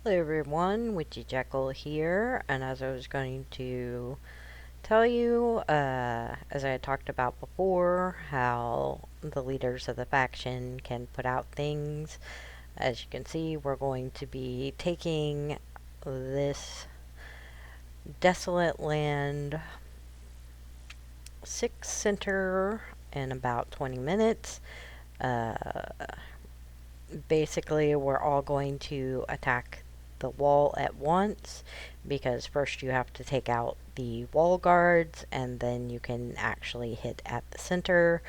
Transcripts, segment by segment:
Hello everyone, Witchy Jekyll here, and as I was going to tell you, as I had talked about before, how the leaders of the faction can put out things. As you can see, we're going to be taking this desolate land 6 center in about 20 minutes. Uh, Basically, we're all going to attack the wall at once because first you have to take out the wall guards and then you can actually hit at the center.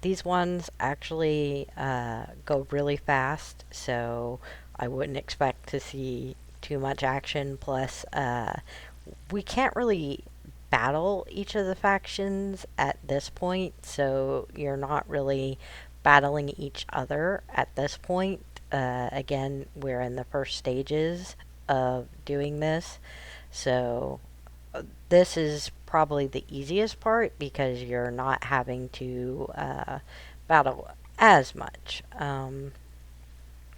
These ones actually go really fast, so I wouldn't expect to see too much action. Plus, we can't really battle each of the factions at this point, so you're not really battling each other at this point. Again, we're in the first stages of doing this, so this is probably the easiest part because you're not having to battle as much.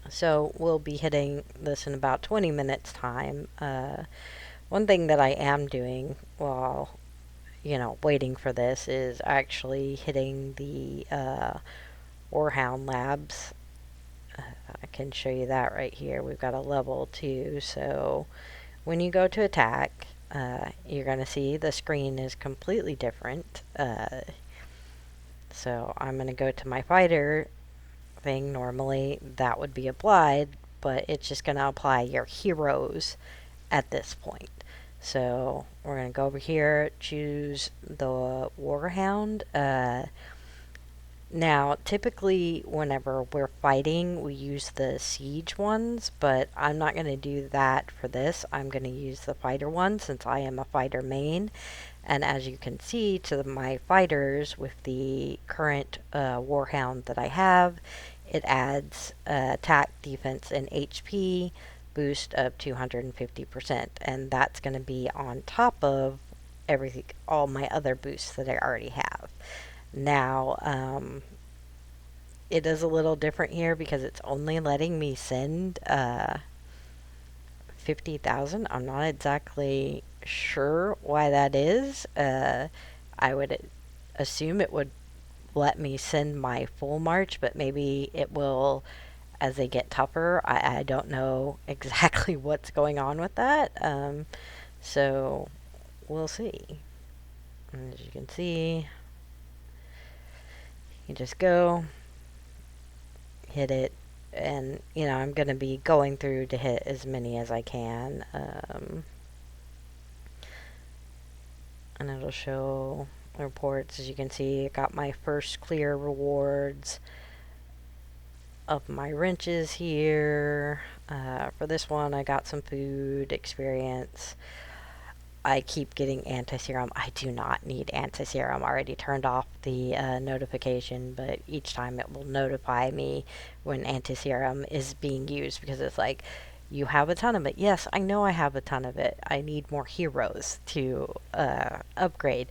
So we'll be hitting this in about 20 minutes time. One thing that I am doing while waiting for this is actually hitting the Warhound labs. I can show you that right here. We've got a level 2, so when you go to attack, you're going to see the screen is completely different. So I'm going to go to my fighter thing. Normally that would be applied, but it's just going to apply your heroes at this point. So we're going to go over here, choose the Warhound. Now, typically, whenever we're fighting, we use the siege ones, but I'm not going to do that for this. I'm going to use the fighter one since I am a fighter main. And as you can see, to my fighters with the current Warhound that I have, it adds attack, defense, and HP boost of 250%. And that's going to be on top of everything, all my other boosts that I already have. Now, it is a little different here because it's only letting me send 50,000. I'm not exactly sure why that is. I would assume it would let me send my full march, but maybe it will as they get tougher. I don't know exactly what's going on with that. So we'll see. And as you can see, you just go, hit it, and I'm going to be going through to hit as many as I can. And it'll show reports. As you can see, I got my first clear rewards of my wrenches here. For this one, I got some food experience. I keep getting anti-serum. I do not need anti-serum. I already turned off the notification, but each time it will notify me when anti-serum is being used because it's like, you have a ton of it. Yes, I know I have a ton of it. I need more heroes to upgrade.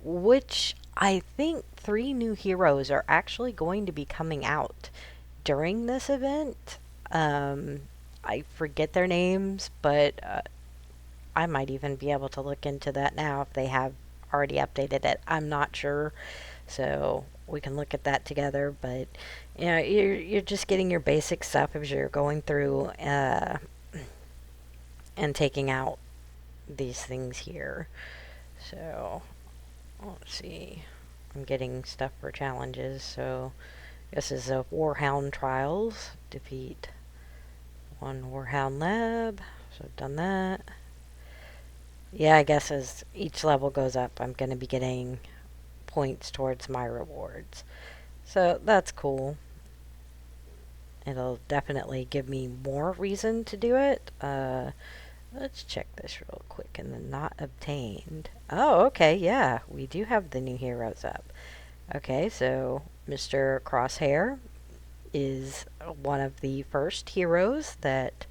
Which I think 3 new heroes are actually going to be coming out during this event. I forget their names, but I might even be able to look into that now if they have already updated it. I'm not sure, so we can look at that together. But you're just getting your basic stuff as you're going through and taking out these things here. So let's see. I'm getting stuff for challenges. So this is a Warhound trials. Defeat 1 Warhound lab. So I've done that. Yeah, I guess as each level goes up, I'm going to be getting points towards my rewards. So that's cool. It'll definitely give me more reason to do it. Let's check this real quick. And then not obtained. Oh, okay, yeah. We do have the new heroes up. Okay, so Mr. Crosshair is one of the first heroes that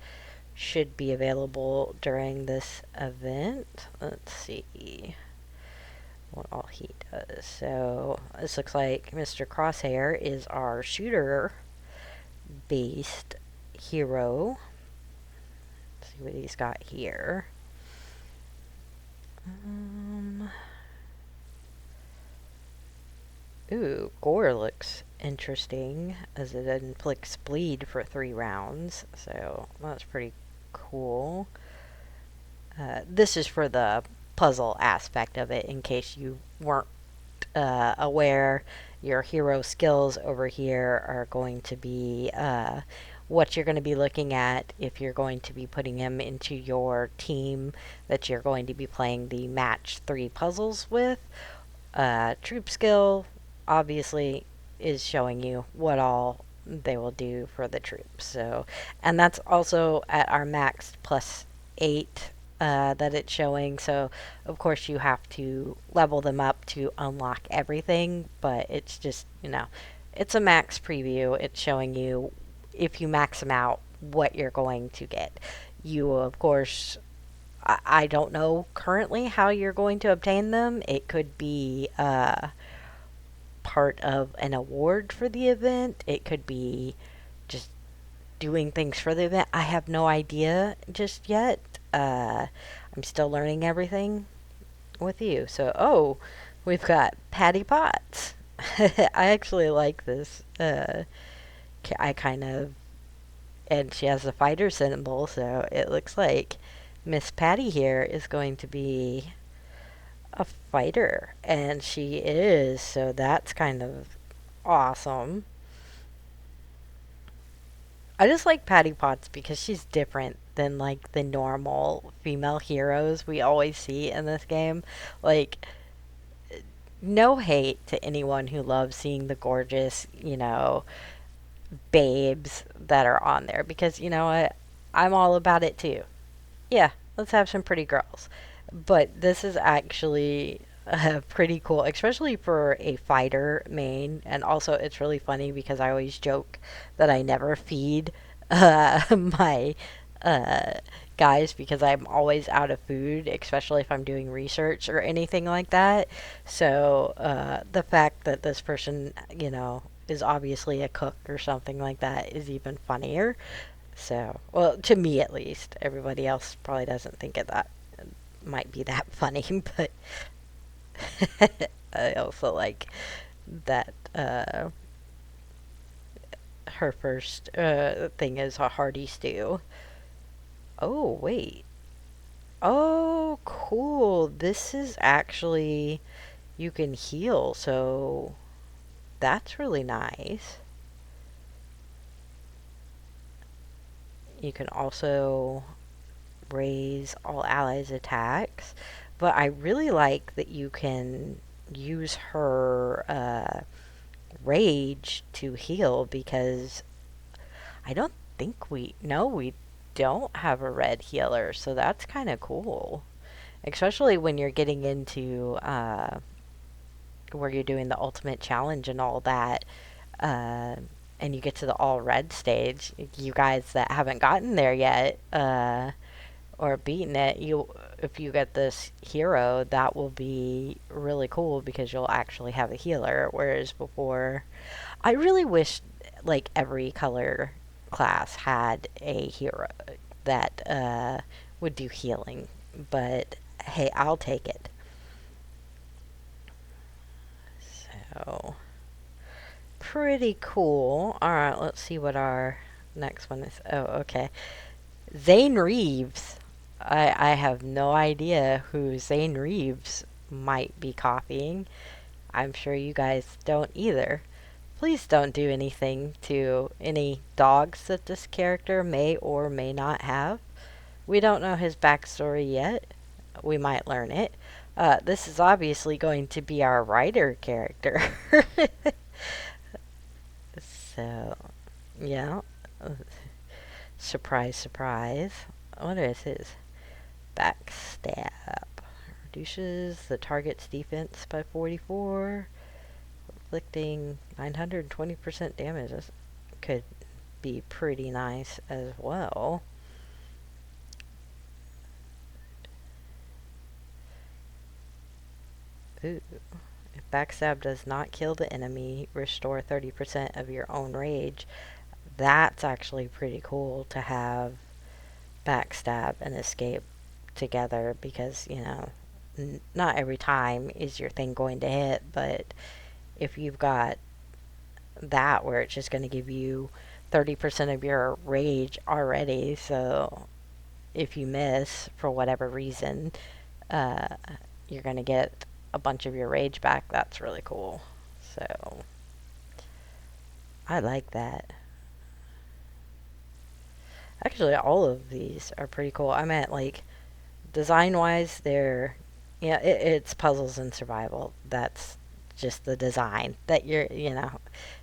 should be available during this event. Let's see what all he does. So this looks like Mr. Crosshair is our shooter based hero. see what he's got here. Ooh, Gore looks interesting, as it inflicts bleed for 3 rounds, so that's pretty cool. This is for the puzzle aspect of it, in case you weren't aware. Your hero skills over here are going to be what you're going to be looking at if you're going to be putting him into your team that you're going to be playing the match 3 puzzles with. Troop skill obviously is showing you what all they will do for the troops. So, and that's also at our max plus 8 that it's showing. So, of course, you have to level them up to unlock everything, but it's just, it's a max preview. It's showing you, if you max them out, what you're going to get. You, of course, I don't know currently how you're going to obtain them. It could be part of an award for the event. It could be just doing things for the event. I have no idea just yet. I'm still learning everything with you. So, we've got Patty Potts. I actually like this. I kind of, and she has a fighter symbol, so it looks like Miss Patty here is going to be a fighter, and she is, so that's kind of awesome. I just like Patty Potts because she's different than like the normal female heroes we always see in this game. Like, no hate to anyone who loves seeing the gorgeous, babes that are on there, because you know what? I'm all about it too. Yeah, let's have some pretty girls. But this is actually pretty cool, especially for a fighter main. And also, it's really funny because I always joke that I never feed my uh, guys because I'm always out of food, especially if I'm doing research or anything like that. So the fact that this person, is obviously a cook or something like that is even funnier. So, well, to me at least. Everybody else probably doesn't think of that. Might be that funny, but I also like that her first thing is a hearty stew. Oh, wait. Oh, cool. This is actually, you can heal, so that's really nice. You can also raise all allies' attacks, but I really like that you can use her rage to heal, because I don't think we don't have a red healer, so that's kind of cool. Especially when you're getting into where you're doing the ultimate challenge and all that, uh, and you get to the all red stage. You guys that haven't gotten there yet, or beaten it, if you get this hero, that will be really cool because you'll actually have a healer. Whereas before, I really wish like every color class had a hero that would do healing. But hey, I'll take it. So, pretty cool. Alright, let's see what our next one is. Oh, okay. Zane Reeves. I have no idea who Zane Reeves might be copying. I'm sure you guys don't either. Please don't do anything to any dogs that this character may or may not have. We don't know his backstory yet. We might learn it. This is obviously going to be our writer character. So, yeah. Surprise, surprise. What is his? Backstab. Reduces the target's defense by 44, inflicting 920% damage. This could be pretty nice as well. Ooh. If backstab does not kill the enemy, restore 30% of your own rage. That's actually pretty cool to have backstab and escape together because, not every time is your thing going to hit, but if you've got that where it's just going to give you 30% of your rage already, so if you miss for whatever reason, uh, you're going to get a bunch of your rage back. That's really cool. So I like that. Actually, all of these are pretty cool. I meant like design wise, they're yeah, it's puzzles and survival. That's just the design that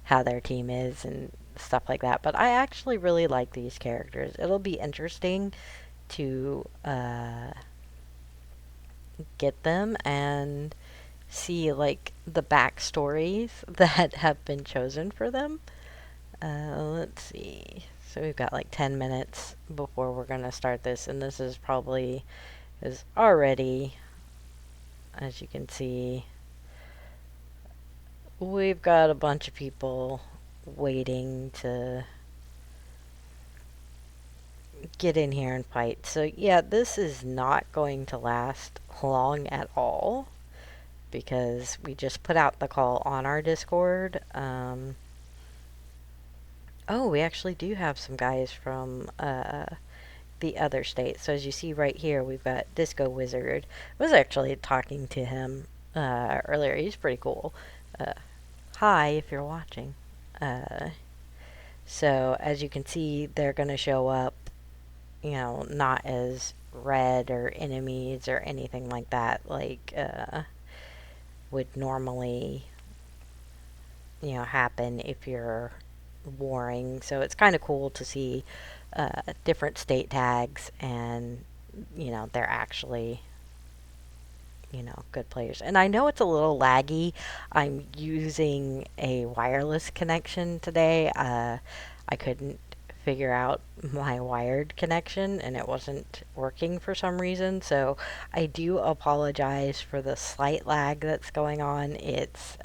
how their team is and stuff like that. But I actually really like these characters. It'll be interesting to get them and see like the backstories that have been chosen for them. Let's see. So we've got like 10 minutes before we're gonna start this, and this is already, as you can see, we've got a bunch of people waiting to get in here and fight. So yeah, this is not going to last long at all because we just put out the call on our Discord. Oh, we actually do have some guys from the other state. So as you see right here, we've got Disco Wizard. I was actually talking to him earlier. He's pretty cool. Uh, Hi, if you're watching. Uh, so as you can see, they're going to show up, not as red or enemies or anything like that, like would normally, happen if you're warring. So it's kind of cool to see different state tags and, they're actually, good players. And I know it's a little laggy. I'm using a wireless connection today. I couldn't figure out my wired connection and it wasn't working for some reason. So I do apologize for the slight lag that's going on. It's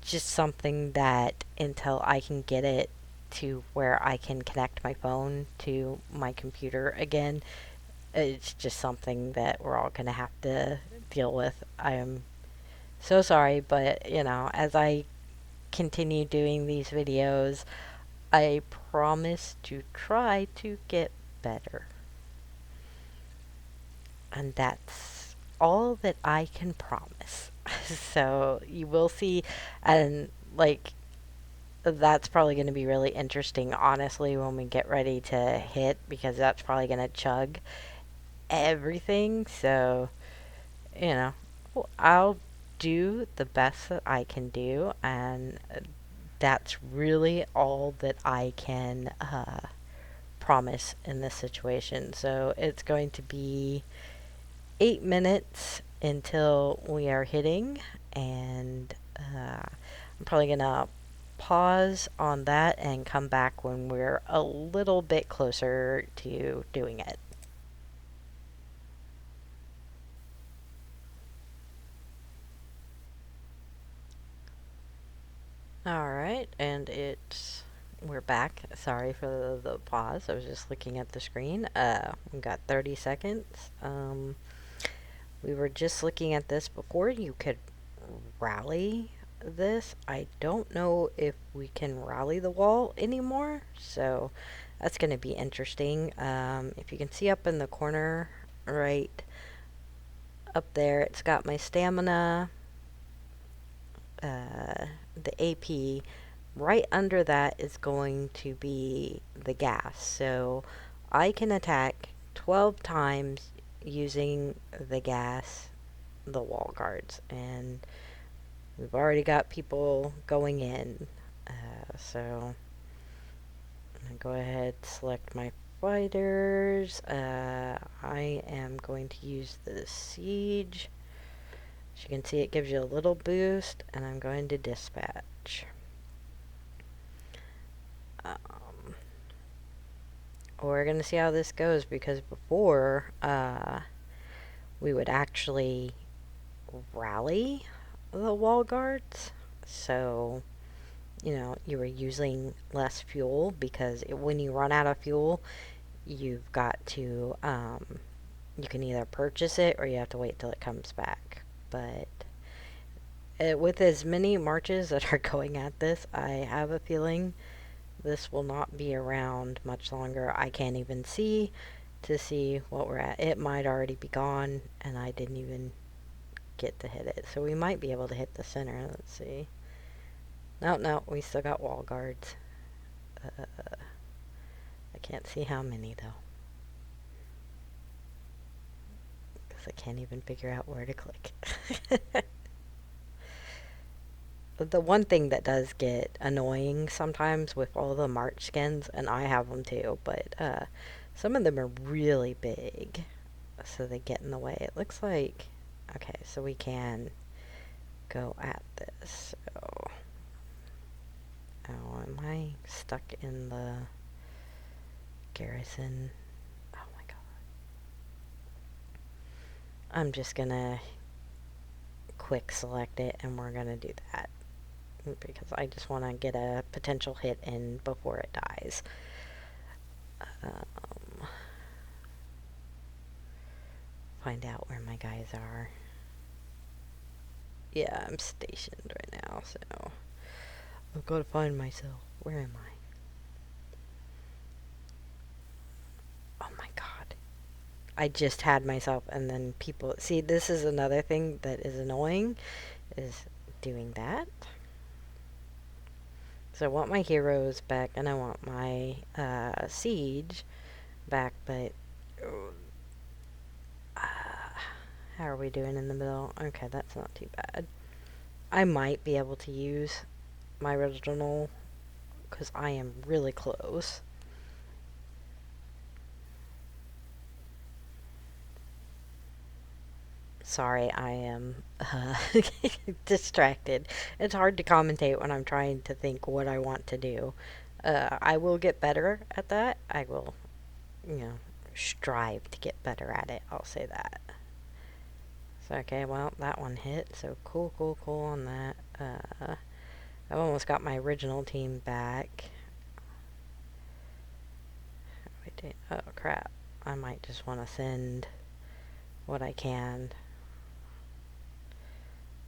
just something that until I can get it to where I can connect my phone to my computer again, it's just something that we're all going to have to deal with. I am so sorry, but as I continue doing these videos, I promise to try to get better. And that's all that I can promise. So you will see, and like, that's probably going to be really interesting, honestly, when we get ready to hit, because that's probably going to chug everything. So, you know, I'll do the best that I can do, and that's really all that I can promise in this situation. So it's going to be 8 minutes until we are hitting, and I'm probably gonna pause on that and come back when we're a little bit closer to doing it. Alright, and we're back. Sorry for the pause. I was just looking at the screen. We got 30 seconds. We were just looking at this before. You could rally this. I don't know if we can rally the wall anymore, so that's going to be interesting. If you can see up in the corner right up there, it's got my stamina, the AP. Right under that is going to be the gas. So I can attack 12 times using the gas, the wall guards. And we've already got people going in. So I'm going to go ahead and select my fighters. I am going to use the siege. As you can see, it gives you a little boost, and I'm going to dispatch. We're going to see how this goes, because before we would actually rally the wall guards. So, you were using less fuel, because when you run out of fuel, you've got to, you can either purchase it or you have to wait till it comes back. But with as many marches that are going at this, I have a feeling this will not be around much longer. I can't even see to see what we're at. It might already be gone, and I didn't even get to hit it. So we might be able to hit the center. Let's see. No, no, we still got wall guards. I can't see how many, though. Because I can't even figure out where to click. The one thing that does get annoying sometimes with all the March skins, and I have them too, but some of them are really big, so they get in the way. It looks like, okay, so we can go at this. So, oh, am I stuck in the garrison? Oh my god. I'm just gonna quick select it, and we're gonna do that. Because I just want to get a potential hit in before it dies. Find out where my guys are. Yeah, I'm stationed right now, so I've got to find myself. Where am I? Oh my god. I just had myself, and then people... See, this is another thing that is annoying, is doing that. So I want my heroes back, and I want my siege back, but... how are we doing in the middle? Okay, that's not too bad. I might be able to use my original, because I am really close. Sorry, I am distracted. It's hard to commentate when I'm trying to think what I want to do. I will get better at that. I will, you know, strive to get better at it. I'll say that. So, okay, well, that one hit. So, cool, cool, cool on that. I've almost got my original team back. Oh, crap. I might just want to send what I can.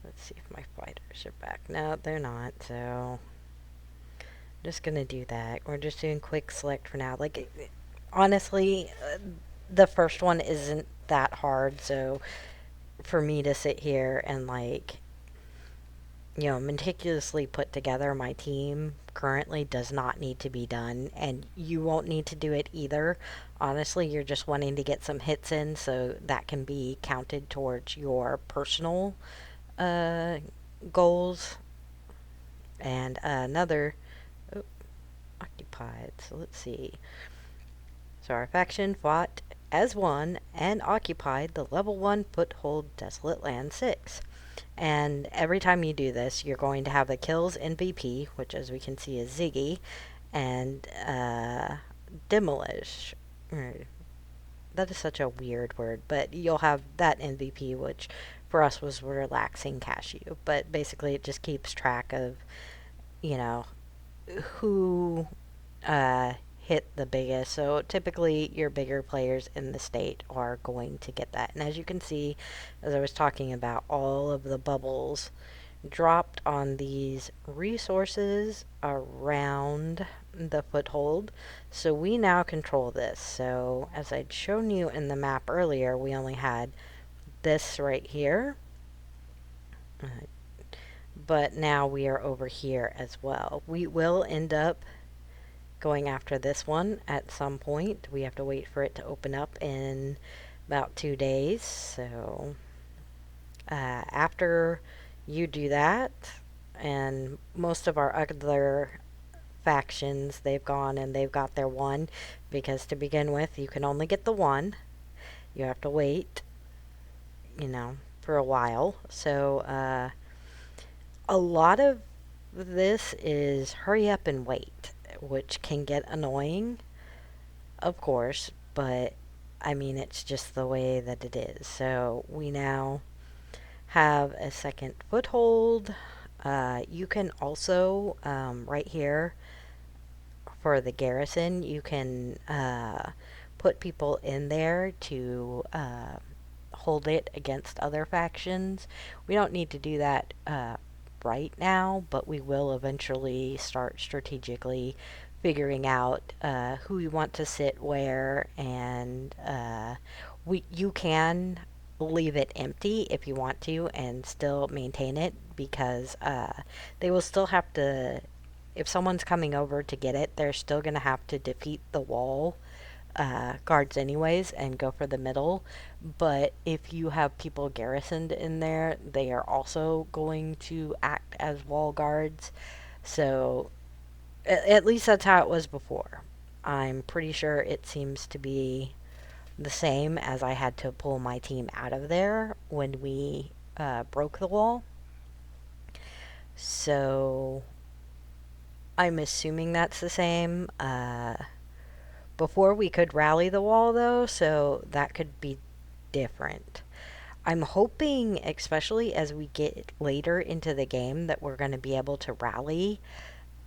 Let's see if my fighters are back. No, they're not, so... I'm just gonna do that. We're just doing quick select for now. Like, honestly, the first one isn't that hard, so... For me to sit here and, like... You know, meticulously put together my team currently does not need to be done, and you won't need to do it either. Honestly, you're just wanting to get some hits in, so that can be counted towards your personal goals. And another occupied. So let's see. So our faction fought as one and occupied the level 1 foothold Desolate Land 6. And every time you do this, you're going to have a kills MVP, which as we can see is Ziggy, and demolish. That is such a weird word, but you'll have that MVP, which for us was relaxing cashew. But basically, it just keeps track of, you know, who hit the biggest. So typically, your bigger players in the state are going to get that. And as you can see, as I was talking about, all of the bubbles dropped on these resources around the foothold. So we now control this. So as I'd shown you in the map earlier, we only had this right here. But now we are over here as well. We will end up going after this one at some point. We have to wait for it to open up in about 2 days. So after you do that, and most of our other factions, they've gone and they've got their one, because to begin with, you can only get the one. You have to wait, you know, for a while. So a lot of this is hurry up and wait, which can get annoying, of course, but I mean, it's just the way that it is. So we now have a second foothold. You can also, right here for the garrison, you can, put people in there to hold it against other factions. We don't need to do that right now, but we will eventually start strategically figuring out who we want to sit where, and you can leave it empty if you want to and still maintain it, because they will still have to, if someone's coming over to get it, they're still going to have to defeat the wall guards anyways and go for the middle. But if you have people garrisoned in there, they are also going to act as wall guards. So at least that's how it was before. I'm pretty sure it seems to be the same, as I had to pull my team out of there when we broke the wall. So I'm assuming that's the same. Before we could rally the wall, though, so that could be different. I'm hoping, especially as we get later into the game, that we're going to be able to rally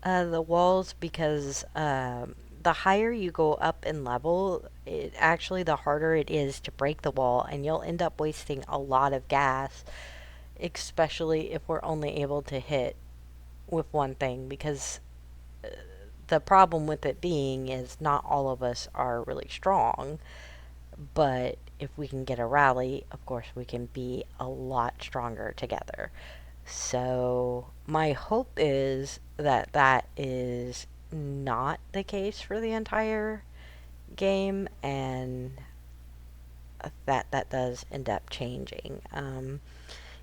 the walls, because the higher you go up in level, the harder it is to break the wall, and you'll end up wasting a lot of gas, especially if we're only able to hit with one thing, because the problem with it being is not all of us are really strong, but if we can get a rally, of course we can be a lot stronger together. So my hope is that that is not the case for the entire game, and that does end up changing.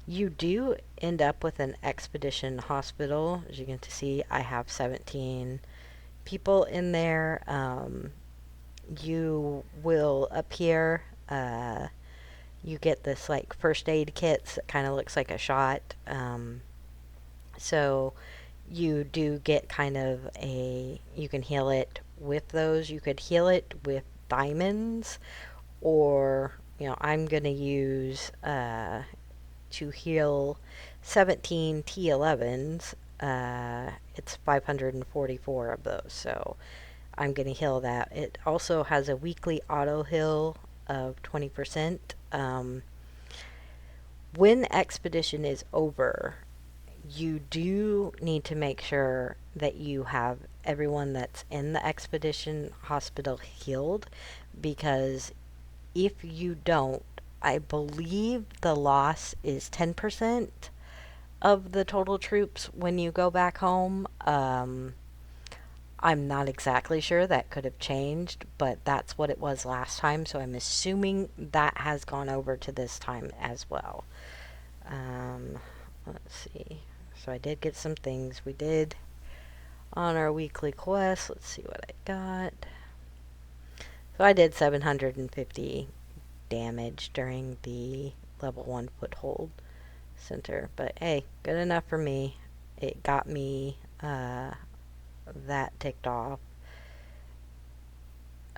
You do end up with an expedition hospital. As you can see, I have 17 people in there. You will appear, you get this like first aid kits that kind of looks like a shot. So you do get kind of you can heal it with those. You could heal it with diamonds, or, I'm going to use, to heal 17 T11s. It's 544 of those, so I'm going to heal that. It also has a weekly auto heal of 20%. When Expedition is over, you do need to make sure that you have everyone that's in the Expedition hospital healed, because if you don't, I believe the loss is 10% of the total troops when you go back home. I'm not exactly sure. That could have changed, but that's what it was last time, so I'm assuming that has gone over to this time as well. Let's see. So I did get some things. We did on our weekly quest. Let's see what I got. So I did 750 damage during the level 1 foothold center, but hey, good enough for me. It got me that ticked off.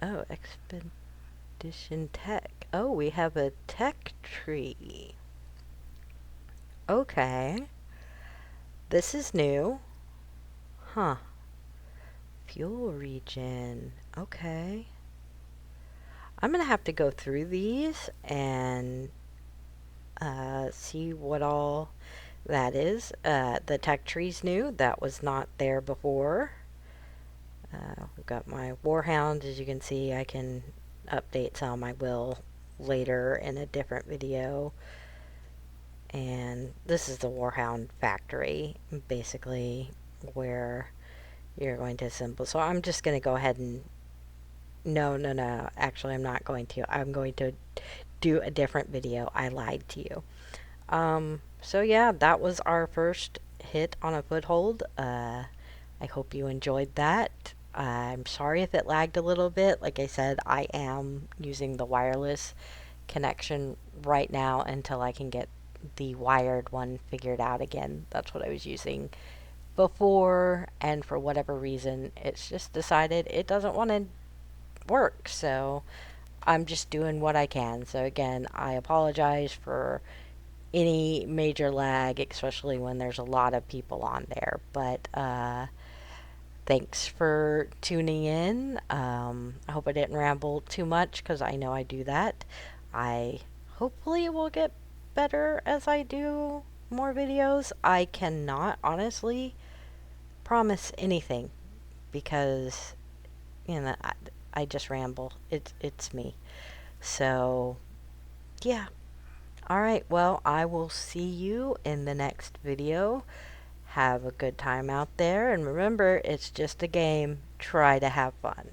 Oh, Expedition Tech. Oh, we have a tech tree. Okay. This is new. Huh. Fuel regen. Okay. I'm going to have to go through these and see what all that is. The tech tree's new. That was not there before. We've got my Warhound. As you can see, I can update some. I will later in a different video. And this is the Warhound factory, basically, where you're going to assemble. So I'm just going to go ahead and... No. Actually, I'm not going to. I'm going to do a different video. I lied to you. So yeah, that was our first hit on a foothold. I hope you enjoyed that. I'm sorry if it lagged a little bit. Like I said, I am using the wireless connection right now until I can get the wired one figured out again. That's what I was using before, and for whatever reason, it's just decided it doesn't want to work. So I'm just doing what I can. So again, I apologize for any major lag, especially when there's a lot of people on there. But Thanks for tuning in. I hope I didn't ramble too much because I know I do that. I hopefully will get better as I do more videos. I cannot honestly promise anything because I just ramble. It's me. So yeah. All right. Well, I will see you in the next video. Have a good time out there, and remember, it's just a game. Try to have fun.